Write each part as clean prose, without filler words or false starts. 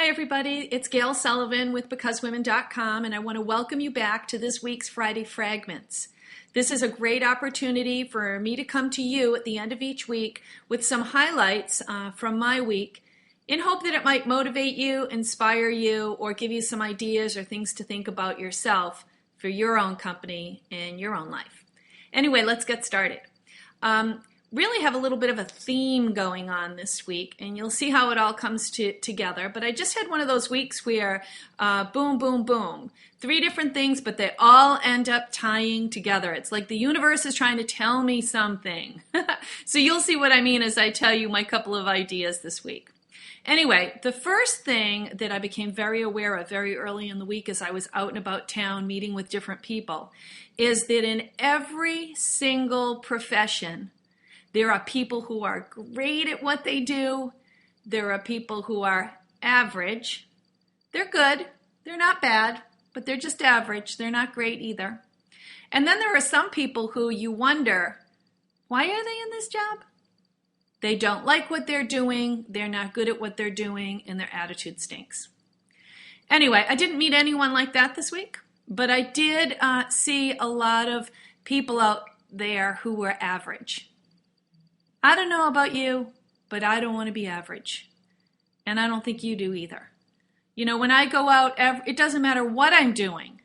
Hi, everybody. It's Gail Sullivan with BecauseWomen.com, and I want to welcome you back to this week's Friday Fragments. This is a great opportunity for me to come to you at the end of each week with some highlights from my week in hope that it might motivate you, inspire you, or give you some ideas or things to think about yourself for your own company and your own life. Anyway, let's get started. Really have a little bit of a theme going on this week, and you'll see how it all comes together. But I just had one of those weeks where boom, boom, boom. 3 different things, but they all end up tying together. It's like the universe is trying to tell me something. So you'll see what I mean as I tell you my couple of ideas this week. Anyway, the first thing that I became very aware of very early in the week as I was out and about town meeting with different people is that in every single profession, there are people who are great at what they do. There are people who are average. They're good. They're not bad, but they're just average. They're not great either. And then there are some people who you wonder, why are they in this job? They don't like what they're doing. They're not good at what they're doing, and their attitude stinks. Anyway, I didn't meet anyone like that this week, but I did see a lot of people out there who were average. I don't know about you, but I don't want to be average. And I don't think you do either. You know, when I go out, it doesn't matter what I'm doing.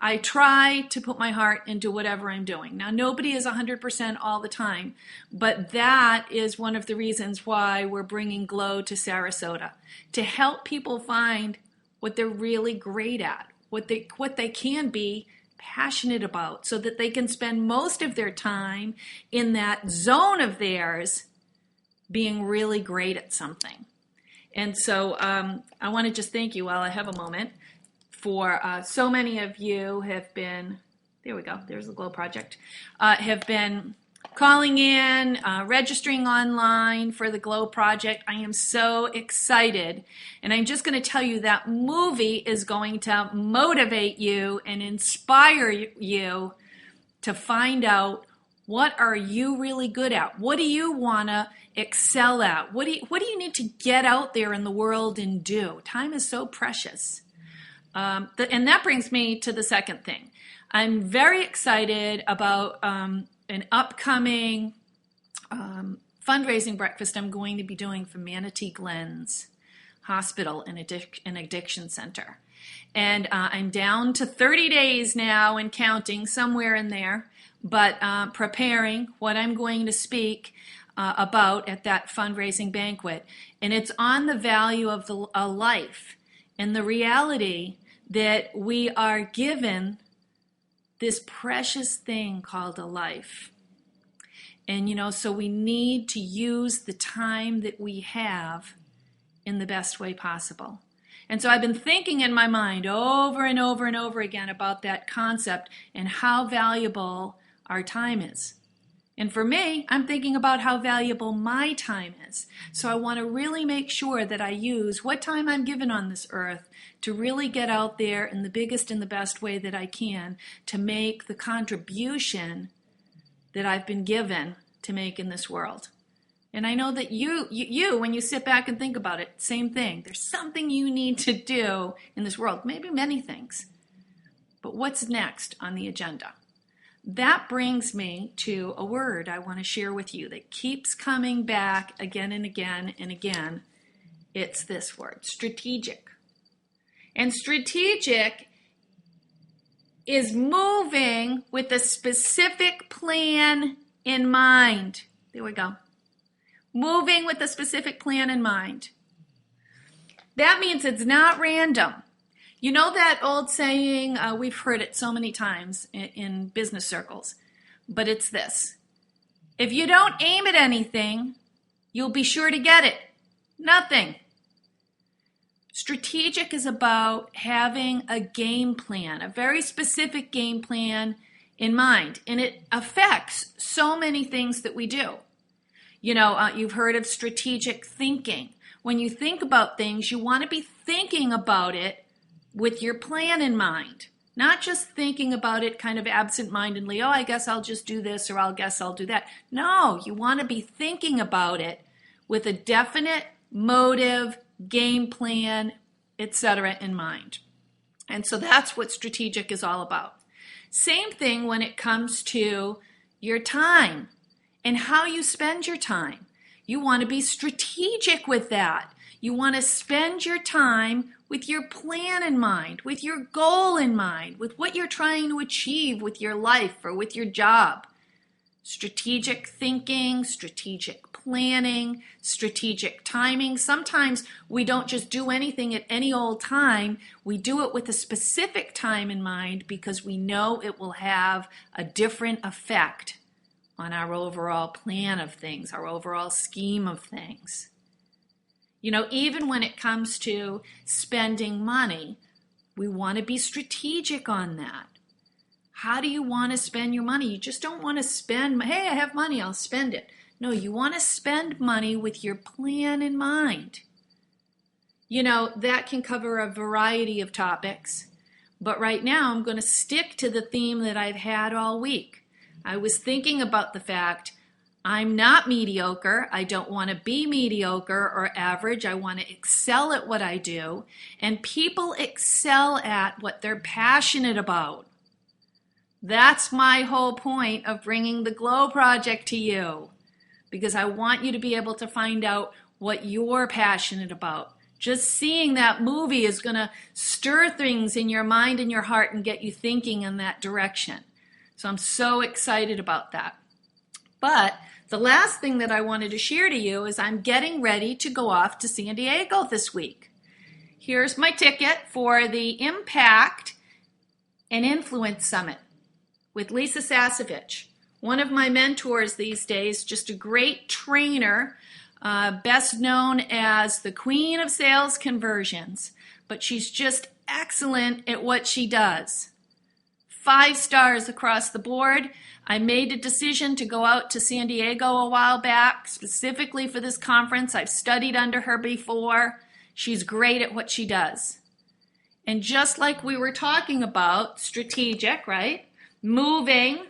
I try to put my heart into whatever I'm doing. Now, nobody is 100% all the time, but that is one of the reasons why we're bringing Glow to Sarasota, to help people find what they're really great at, what they can be passionate about, so that they can spend most of their time in that zone of theirs being really great at something. And so I want to just thank you while I have a moment for so many of you have been, there we go, there's the Glow Project, have been calling in, registering online for the Glow Project. I am so excited. And I'm just going to tell you that movie is going to motivate you and inspire you to find out, what are you really good at? What do you want to excel at? What do you need to get out there in the world and do? Time is so precious. And that brings me to the second thing. I'm very excited about an upcoming fundraising breakfast I'm going to be doing for Manatee Glens Hospital and Addiction Center. And I'm down to 30 days now and counting, somewhere in there, but preparing what I'm going to speak about at that fundraising banquet. And it's on the value of a life and the reality that we are given this precious thing called a life. And, so we need to use the time that we have in the best way possible. And so I've been thinking in my mind over and over and over again about that concept and how valuable our time is. And for me, I'm thinking about how valuable my time is. So I want to really make sure that I use what time I'm given on this earth to really get out there in the biggest and the best way that I can to make the contribution that I've been given to make in this world. And I know that you, when you sit back and think about it, same thing. There's something you need to do in this world, maybe many things. But what's next on the agenda? That brings me to a word I want to share with you that keeps coming back again and again and again. It's this word, strategic. And strategic is moving with a specific plan in mind. There we go. Moving with a specific plan in mind. That means it's not random. You know that old saying, we've heard it so many times in business circles, but it's this. If you don't aim at anything, you'll be sure to get it. Nothing. Strategic is about having a game plan, a very specific game plan in mind, and it affects so many things that we do. You've heard of strategic thinking. When you think about things, you want to be thinking about it with your plan in mind, not just thinking about it kind of absent-mindedly, I guess I'll just do this or I guess I'll do that. No, you want to be thinking about it with a definite motive, game plan etc. in mind. And so that's what strategic is all about. Same thing when it comes to your time and how you spend your time. You want to be strategic with that. You want to spend your time with your plan in mind, with your goal in mind, with what you're trying to achieve with your life or with your job. Strategic thinking, strategic planning, strategic timing. Sometimes we don't just do anything at any old time. We do it with a specific time in mind because we know it will have a different effect on our overall plan of things, our overall scheme of things. You know, even when it comes to spending money, we want to be strategic on that. How do you want to spend your money? You just don't want to spend, hey, I have money, I'll spend it. No, you want to spend money with your plan in mind. You know, that can cover a variety of topics, but right now I'm going to stick to the theme that I've had all week. I was thinking about the fact I'm not mediocre. I don't want to be mediocre or average. I want to excel at what I do, and people excel at what they're passionate about. That's my whole point of bringing the Glow Project to you, because I want you to be able to find out what you're passionate about. Just seeing that movie is going to stir things in your mind and your heart and get you thinking in that direction. So I'm so excited about that. But the last thing that I wanted to share to you is I'm getting ready to go off to San Diego this week. Here's my ticket for the Impact and Influence Summit with Lisa Sasevich, one of my mentors these days, just a great trainer, best known as the Queen of Sales Conversions, but she's just excellent at what she does. 5 stars across the board. I made a decision to go out to San Diego a while back, specifically for this conference. I've studied under her before. She's great at what she does. And just like we were talking about, strategic, right? Moving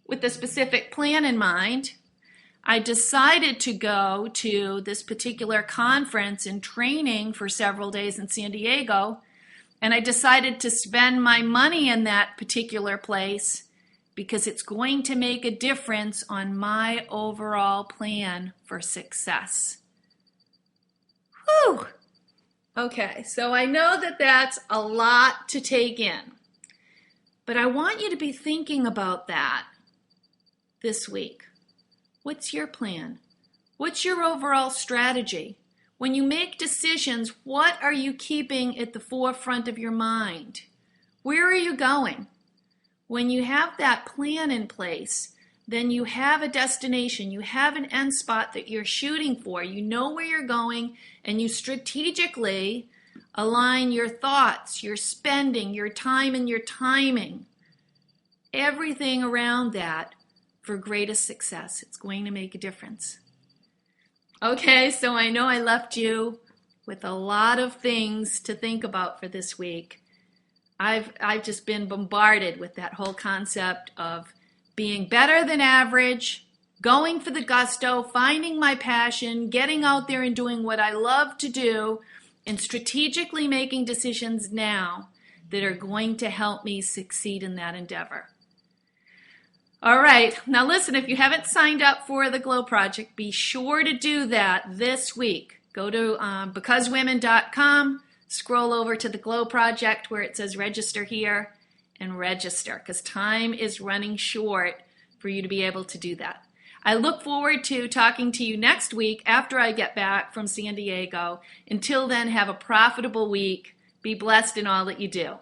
with a specific plan in mind, I decided to go to this particular conference and training for several days in San Diego, and I decided to spend my money in that particular place because it's going to make a difference on my overall plan for success. Whew! Okay, so I know that that's a lot to take in, but I want you to be thinking about that this week. What's your plan? What's your overall strategy? When you make decisions, what are you keeping at the forefront of your mind? Where are you going? When you have that plan in place, then you have a destination, you have an end spot that you're shooting for, you know where you're going, and you strategically align your thoughts, your spending, your time, and your timing, everything around that for greatest success. It's going to make a difference. Okay, so I know I left you with a lot of things to think about for this week. I've just been bombarded with that whole concept of being better than average, going for the gusto, finding my passion, getting out there and doing what I love to do, and strategically making decisions now that are going to help me succeed in that endeavor. All right, now listen, if you haven't signed up for the Glow Project, be sure to do that this week. Go to becausewomen.com, scroll over to the Glow Project where it says register here, and register, because time is running short for you to be able to do that. I look forward to talking to you next week after I get back from San Diego. Until then, have a profitable week. Be blessed in all that you do.